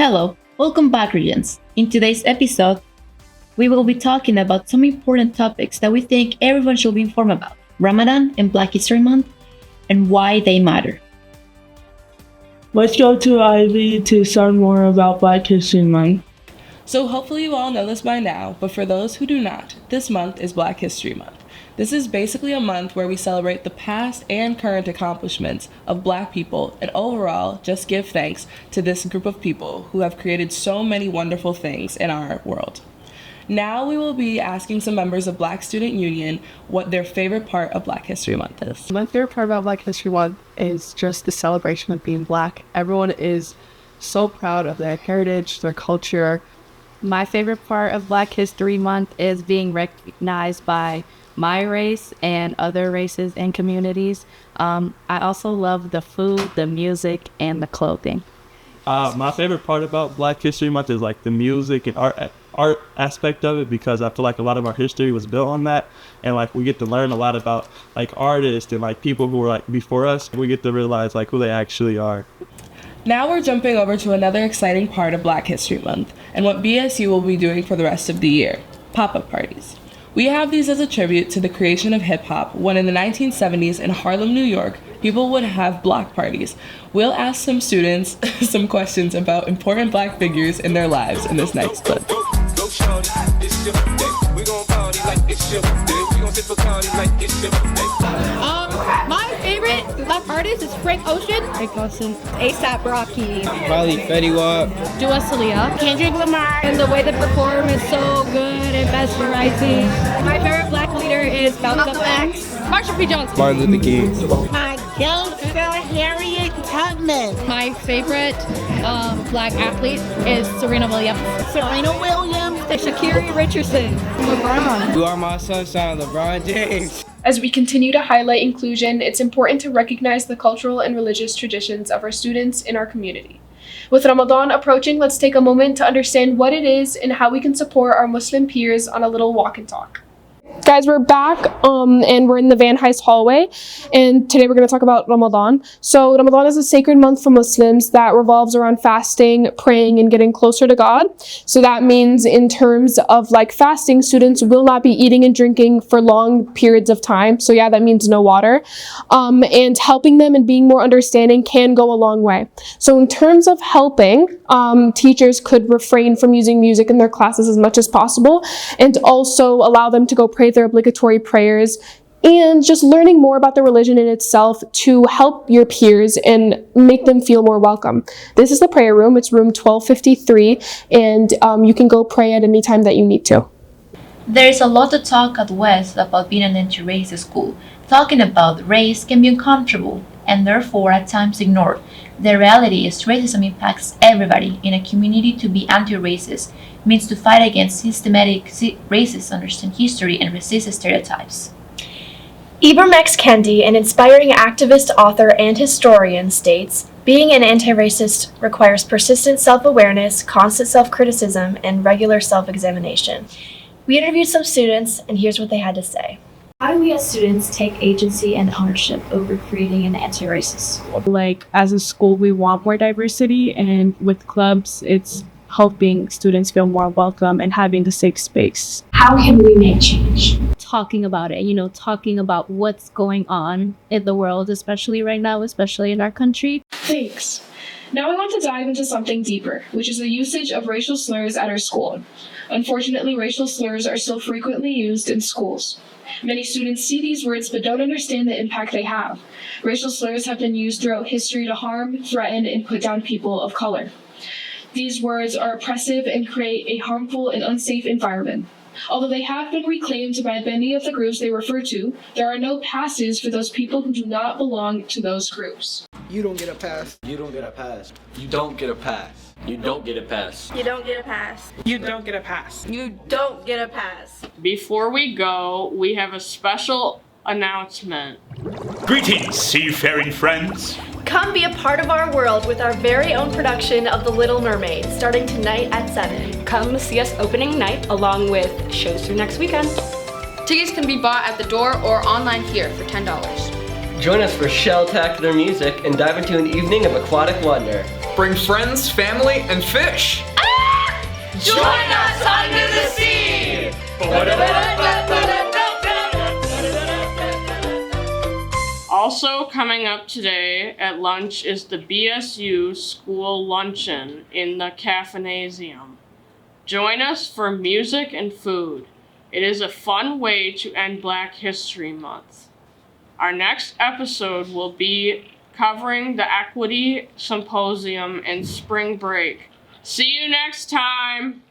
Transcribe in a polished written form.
Hello, welcome back, Regents. In today's episode, we will be talking about some important topics that we think everyone should be informed about: Ramadan and Black History Month, and why they matter. Let's go to Ivy to learn more about Black History Month. So hopefully you all know this by now, but for those who do not, this month is Black History Month. This is basically a month where we celebrate the past and current accomplishments of Black people and overall just give thanks to this group of people who have created so many wonderful things in our world. Now we will be asking some members of Black Student Union what their favorite part of Black History Month is. My favorite part about Black History Month is just the celebration of being Black. Everyone is so proud of their heritage, their culture. My favorite part of Black History Month is being recognized by my race and other races and communities. I also love the food, the music, and the clothing. My favorite part about Black History Month is like the music and art aspect of it, because I feel like a lot of our history was built on that, and like we get to learn a lot about like artists and like people who were like before us. We get to realize like who they actually are. Now we're jumping over to another exciting part of Black History Month and what BSU will be doing for the rest of the year: pop-up parties. We have these as a tribute to the creation of hip-hop, when in the 1970s in Harlem, New York, people would have block parties. We'll ask some students some questions about important Black figures in their lives in this next clip. My favorite Black artist is Frank Ocean, A$AP Rocky, Probably Fetty Wap, Dua Salia, Kendrick Lamar, and the way they perform is so good and mesmerizing. My favorite Black leader is Malcolm X, Marsha P. Johnson, Martin Luther King. My gangster Harriet Tubman. My favorite Black athlete is Serena Williams, Serena Williams. and Sha'Carri Richardson. LeBron. You are my sunshine, LeBron James. As we continue to highlight inclusion, it's important to recognize the cultural and religious traditions of our students in our community. With Ramadan approaching, let's take a moment to understand what it is and how we can support our Muslim peers on a little walk and talk. Guys, we're back and we're in the Van Heist hallway, and today we're going to talk about Ramadan. So Ramadan is a sacred month for Muslims that revolves around fasting, praying, and getting closer to God. So that means in terms of like fasting, students will not be eating and drinking for long periods of time. So yeah, that means no water. And helping them and being more understanding can go a long way. So in terms of helping, teachers could refrain from using music in their classes as much as possible, and also allow them to go pray their obligatory prayers, and just learning more about the religion in itself to help your peers and make them feel more welcome. This is the prayer room. It's room 1253, and you can go pray at any time that you need to. There is a lot of talk at West about being an anti-racist school. Talking about race can be uncomfortable and therefore at times ignored. The reality is racism impacts everybody in a community. To be anti-racist means to fight against systematic racism, understand history, and resist stereotypes. Ibram X. Kendi, an inspiring activist, author, and historian, states, "Being an anti-racist requires persistent self-awareness, constant self-criticism, and regular self-examination." We interviewed some students, and here's what they had to say. How do we as students take agency and ownership over creating an anti-racist school? Like, as a school, we want more diversity, and with clubs, it's helping students feel more welcome and having a safe space. How can we make change? Talking about it, talking about what's going on in the world, especially right now, especially in our country. Thanks. Now I want to dive into something deeper, which is the usage of racial slurs at our school. Unfortunately, racial slurs are still frequently used in schools. Many students see these words but don't understand the impact they have. Racial slurs have been used throughout history to harm, threaten, and put down people of color. These words are oppressive and create a harmful and unsafe environment. Although they have been reclaimed by many of the groups they refer to, there are no passes for those people who do not belong to those groups. You don't get a pass. You don't get a pass. You don't get a pass. You don't get a pass. You don't get a pass. You don't get a pass. You don't get a pass. Before we go, we have a special announcement. Greetings, seafaring friends. Come be a part of our world with our very own production of The Little Mermaid, starting tonight at 7. Come see us opening night, along with shows through next weekend. Tickets can be bought at the door or online here for $10. Join us for shell-tacular music and dive into an evening of aquatic wonder. Bring friends, family, and fish. Join us under the sea! Also coming up today at lunch is the BSU School Luncheon in the Caffeinasium. Join us for music and food. It is a fun way to end Black History Month. Our next episode will be covering the Equity Symposium and Spring Break. See you next time!